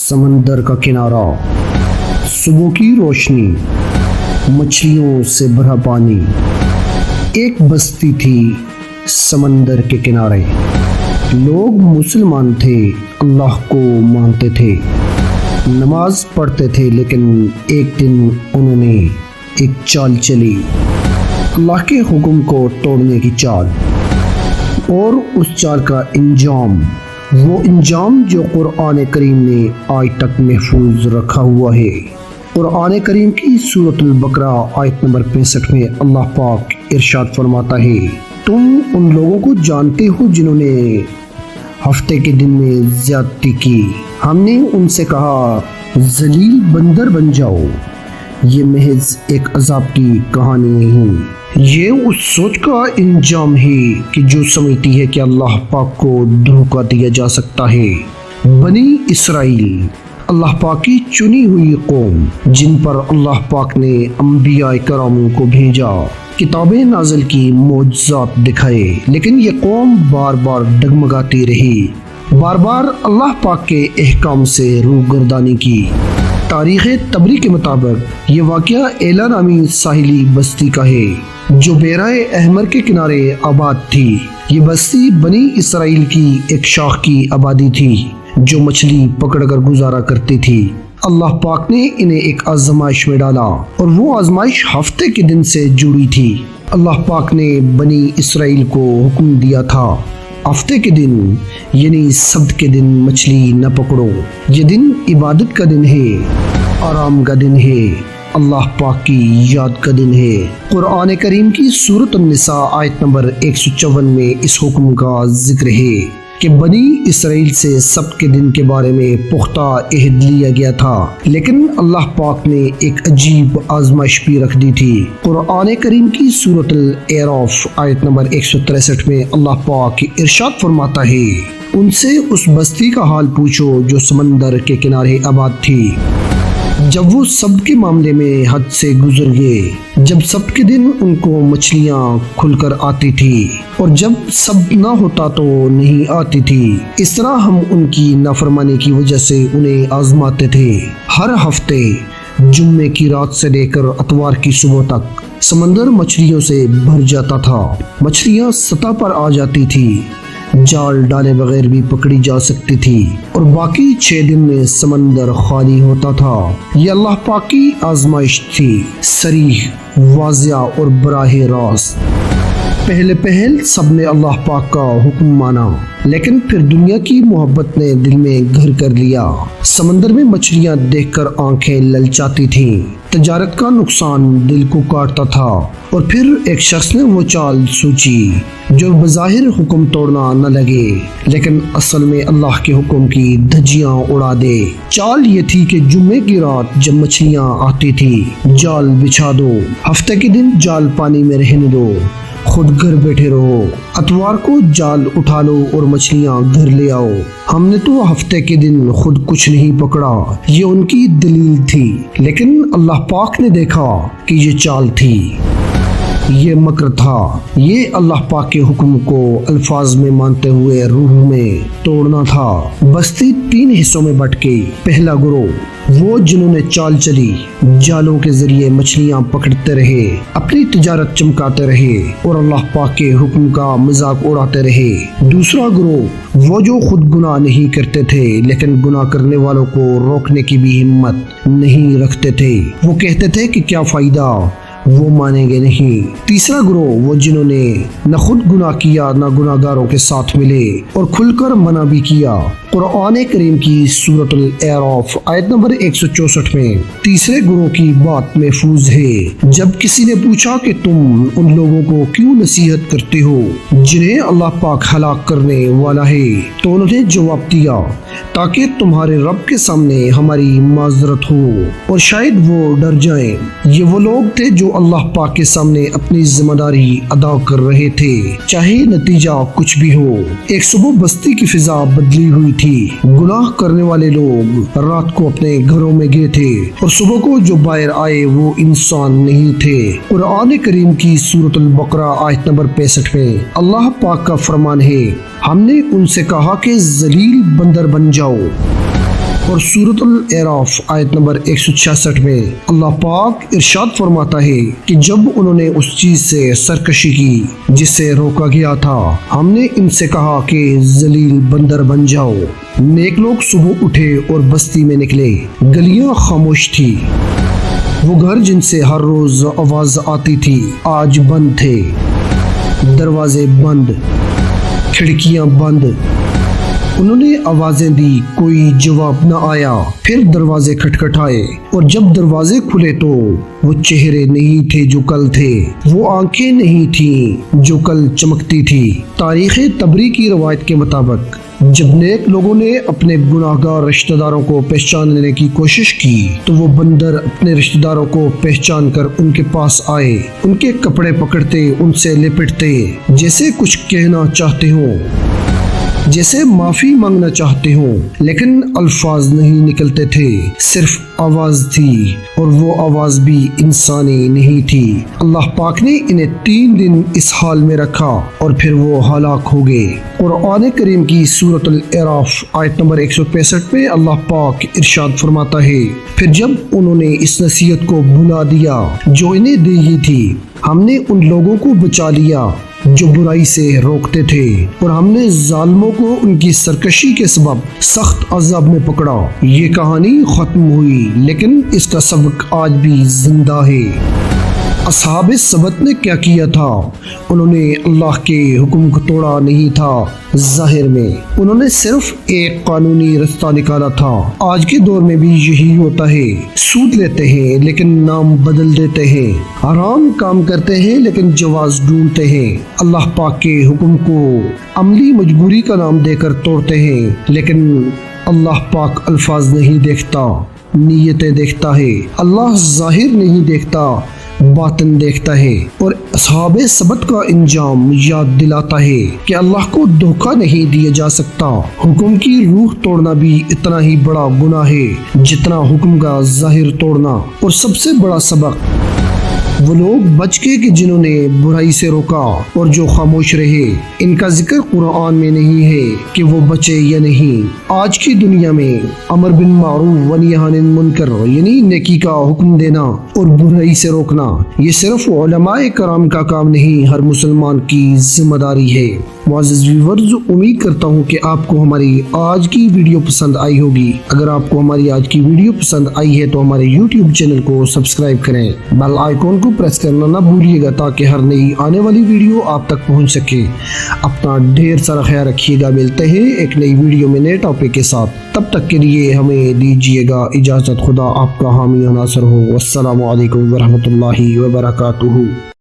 سمندر کا کنارہ، صبح کی روشنی، مچھلیوں سے بھرا پانی۔ ایک بستی تھی سمندر کے کنارے۔ لوگ مسلمان تھے، اللہ کو مانتے تھے، نماز پڑھتے تھے، لیکن ایک دن انہوں نے ایک چال چلی، اللہ کے حکم کو توڑنے کی چال۔ اور اس چال کا انجام، وہ انجام جو قرآن کریم نے آج تک محفوظ رکھا ہوا ہے۔ قرآن کریم کی سورۃ البقرہ آیت نمبر 65 میں اللہ پاک ارشاد فرماتا ہے، تم ان لوگوں کو جانتے ہو جنہوں نے ہفتے کے دن میں زیادتی کی، ہم نے ان سے کہا ذلیل بندر بن جاؤ۔ یہ محض ایک عذاب کی کہانی نہیں، یہ اس سوچ کا انجام ہے کہ جو سمجھتی ہے کہ اللہ پاک کو دھوکہ دیا جا سکتا ہے۔ بنی اسرائیل اللہ پاک کی چنی ہوئی قوم، جن پر اللہ پاک نے انبیاء کرام کو بھیجا، کتابیں نازل کی، معجزات دکھائے، لیکن یہ قوم بار بار ڈگمگاتی رہی، بار بار اللہ پاک کے احکام سے روگردانی کی۔ تاریخ طبری کے مطابق یہ واقعہ ایلا نامی ساحلی بستی کا ہے جو بیرائے احمر کے کنارے آباد تھی۔ یہ بستی بنی اسرائیل کی ایک شاخ کی آبادی تھی جو مچھلی پکڑ کر گزارا کرتی تھی۔ اللہ پاک نے انہیں ایک آزمائش میں ڈالا اور وہ آزمائش ہفتے کے دن سے جڑی تھی۔ اللہ پاک نے بنی اسرائیل کو حکم دیا تھا، ہفتے کے دن یعنی سبت کے دن مچھلی نہ پکڑو، یہ دن عبادت کا دن ہے، آرام کا دن ہے، اللہ پاک کی یاد کا دن ہے۔ قرآن کریم کی سورۃ النساء آیت نمبر 154 میں اس حکم کا ذکر ہے کہ بنی اسرائیل سے سبت کے دن کے بارے میں پختہ عہد لیا گیا تھا، لیکن اللہ پاک نے ایک عجیب آزمائش بھی رکھ دی تھی۔ قرآن کریم کی سورۃ الاعراف آیت نمبر 163 میں اللہ پاک ارشاد فرماتا ہے، ان سے اس بستی کا حال پوچھو جو سمندر کے کنارے آباد تھی، جب وہ سب کے معاملے میں حد سے گزر گئے، جب سب کے دن ان کو مچھلیاں کھل کر آتی تھی اور جب سب نہ ہوتا تو نہیں آتی تھی۔ اس طرح ہم ان کی نافرمانی کی وجہ سے انہیں آزماتے تھے۔ ہر ہفتے جمعے کی رات سے لے کر اتوار کی صبح تک سمندر مچھلیوں سے بھر جاتا تھا، مچھلیاں سطح پر آ جاتی تھی، جال ڈالے بغیر بھی پکڑی جا سکتی تھی، اور باقی 6 دن میں سمندر خالی ہوتا تھا۔ یہ اللہ پاک کی آزمائش تھی، صریح، واضح اور براہ راست۔ پہل سب نے اللہ پاک کا حکم مانا، لیکن پھر دنیا کی محبت نے دل میں گھر کر لیا۔ سمندر میں مچھلیاں دیکھ کر آنکھیں للچاتی تھیں، تجارت کا نقصان دل کو کاٹتا تھا، اور پھر ایک شخص نے وہ چال سوچی جو بظاہر حکم توڑنا نہ لگے لیکن اصل میں اللہ کے حکم کی دھجیاں اڑا دے۔ چال یہ تھی کہ جمعے کی رات جب مچھلیاں آتی تھی، جال بچھا دو، ہفتے کے دن جال پانی میں رہنے دو، خود گھر بیٹھے رہو، اتوار کو جال اٹھا لو اور مچھلیاں گھر لے آؤ، ہم نے تو ہفتے کے دن خود کچھ نہیں پکڑا۔ یہ ان کی دلیل تھی، لیکن اللہ پاک نے دیکھا کہ یہ چال تھی، یہ مکر تھا، یہ اللہ پاک کے حکم کو الفاظ میں مانتے ہوئے روح میں توڑنا تھا۔ بستی 3 حصوں میں بٹ گئی۔ پہلا گروہ وہ جنہوں نے چال چلی، جالوں کے ذریعے مچھلیاں پکڑتے رہے، اپنی تجارت چمکاتے رہے اور اللہ پاک کے حکم کا مذاق اڑاتے رہے۔ دوسرا گروہ وہ جو خود گناہ نہیں کرتے تھے لیکن گناہ کرنے والوں کو روکنے کی بھی ہمت نہیں رکھتے تھے، وہ کہتے تھے کہ کیا فائدہ، وہ مانیں گے نہیں۔ تیسرا گروہ وہ جنہوں نے نہ خود گناہ کیا نہ گناہ گاروں کے ساتھ ملے اور کھل کر منع بھی کیا۔ قرآن کریم کی سورۃ الاعراف آیت نمبر 164 میں تیسرے گروہ کی بات محفوظ ہے۔ جب کسی نے پوچھا کہ تم ان لوگوں کو کیوں نصیحت کرتے ہو جنہیں اللہ پاک ہلاک کرنے والا ہے، تو انہوں نے جواب دیا تاکہ تمہارے رب کے سامنے ہماری معذرت ہو اور شاید وہ ڈر جائیں۔ یہ وہ لوگ تھے جو اللہ پاک کے سامنے اپنی ذمہ داری ادا کر رہے تھے، چاہے نتیجہ کچھ بھی ہو۔ ایک صبح بستی کی فضا بدلی ہوئی تھی، گناہ کرنے والے لوگ رات کو اپنے گھروں میں گئے تھے اور صبح کو جو باہر آئے وہ انسان نہیں تھے۔ قرآن کریم کی سورۃ البقرہ آیت نمبر 65 میں اللہ پاک کا فرمان ہے، ہم نے ان سے کہا کہ ذلیل بندر بن جاؤ۔ اور سورۃ الاعراف آیت نمبر 166 میں اللہ پاک ارشاد فرماتا ہے کہ جب انہوں نے اس چیز سے سرکشی کی جس سے روکا گیا تھا، ہم نے ان سے کہا کہ ذلیل بندر بن جاؤ۔ نیک لوگ صبح اٹھے اور بستی میں نکلے، گلیاں خاموش تھی۔ وہ گھر جن سے ہر روز آواز آتی تھی آج بند تھے، دروازے بند، کھڑکیاں بند۔ انہوں نے آوازیں دی، کوئی جواب نہ آیا۔ پھر دروازے کھٹکھٹائے اور جب دروازے کھلے تو وہ چہرے نہیں تھے جو کل تھے، وہ آنکھیں نہیں تھیں جو کل چمکتی تھی۔ تاریخ طبری کی روایت کے مطابق جب نیک لوگوں نے اپنے گناہگار رشتہ داروں کو پہچاننے کی کوشش کی تو وہ بندر اپنے رشتہ داروں کو پہچان کر ان کے پاس آئے، ان کے کپڑے پکڑتے، ان سے لپٹتے، جیسے کچھ کہنا چاہتے ہوں، جیسے معافی مانگنا چاہتے ہوں، لیکن الفاظ نہیں نکلتے تھے، صرف آواز تھی، اور وہ آواز بھی انسانی نہیں تھی۔ اللہ پاک نے انہیں 3 دن اس حال میں رکھا اور پھر وہ ہلاک ہو گئے۔ قرآن کریم کی سورۃ الاعراف آیت نمبر 165 میں اللہ پاک ارشاد فرماتا ہے، پھر جب انہوں نے اس نصیحت کو بھلا دیا جو انہیں دی گئی تھی، ہم نے ان لوگوں کو بچا لیا جو برائی سے روکتے تھے، اور ہم نے ظالموں کو ان کی سرکشی کے سبب سخت عذاب میں پکڑا۔ یہ کہانی ختم ہوئی لیکن اس کا سبق آج بھی زندہ ہے۔ اصحاب سبت نے کیا کیا تھا؟ انہوں نے اللہ کے حکم کو توڑا نہیں تھا، ظاہر میں انہوں نے صرف ایک قانونی رستہ نکالا تھا۔ آج کے دور میں بھی یہی ہوتا ہے، سود لیتے ہیں لیکن نام بدل دیتے ہیں، حرام کام کرتے ہیں لیکن جواز ڈھونڈتے ہیں، اللہ پاک کے حکم کو عملی مجبوری کا نام دے کر توڑتے ہیں، لیکن اللہ پاک الفاظ نہیں دیکھتا، نیتیں دیکھتا ہے۔ اللہ ظاہر نہیں دیکھتا، باطن دیکھتا ہے۔ اور اصحاب سبت کا انجام یاد دلاتا ہے کہ اللہ کو دھوکہ نہیں دیا جا سکتا۔ حکم کی روح توڑنا بھی اتنا ہی بڑا گناہ ہے جتنا حکم کا ظاہر توڑنا۔ اور سب سے بڑا سبق وہ لوگ بچ گئے کہ جنہوں نے برائی سے روکا اور جو خاموش رہے۔ ان کا ذکر قرآن میں نہیں ہے کہ وہ بچے یا نہیں۔ آج کی دنیا میں امر بالمعروف و نہی عن المنکر یعنی نیکی کا حکم دینا اور برائی سے روکنا، یہ صرف علماء کرام کا کام نہیں، ہر مسلمان کی ذمہ داری ہے۔ معزز ویورز، امید کرتا ہوں کہ آپ کو ہماری آج کی ویڈیو پسند آئی ہوگی۔ اگر آپ کو ہماری آج کی ویڈیو پسند آئی ہے تو ہمارے یوٹیوب چینل کو سبسکرائب کریں، بیل آئیکن کو پریس کرنا نہ بھولیے گا تاکہ ہر نئی آنے والی ویڈیو آپ تک پہنچ سکے۔ اپنا ڈھیر سارا خیال رکھیے گا، ملتے ہیں ایک نئی ویڈیو میں نئے ٹاپک کے ساتھ، تب تک کے لیے ہمیں دیجیے گا اجازت۔ خدا آپ کا حامی و ناصر ہو۔ السلام علیکم ورحمۃ اللہ وبرکاتہ۔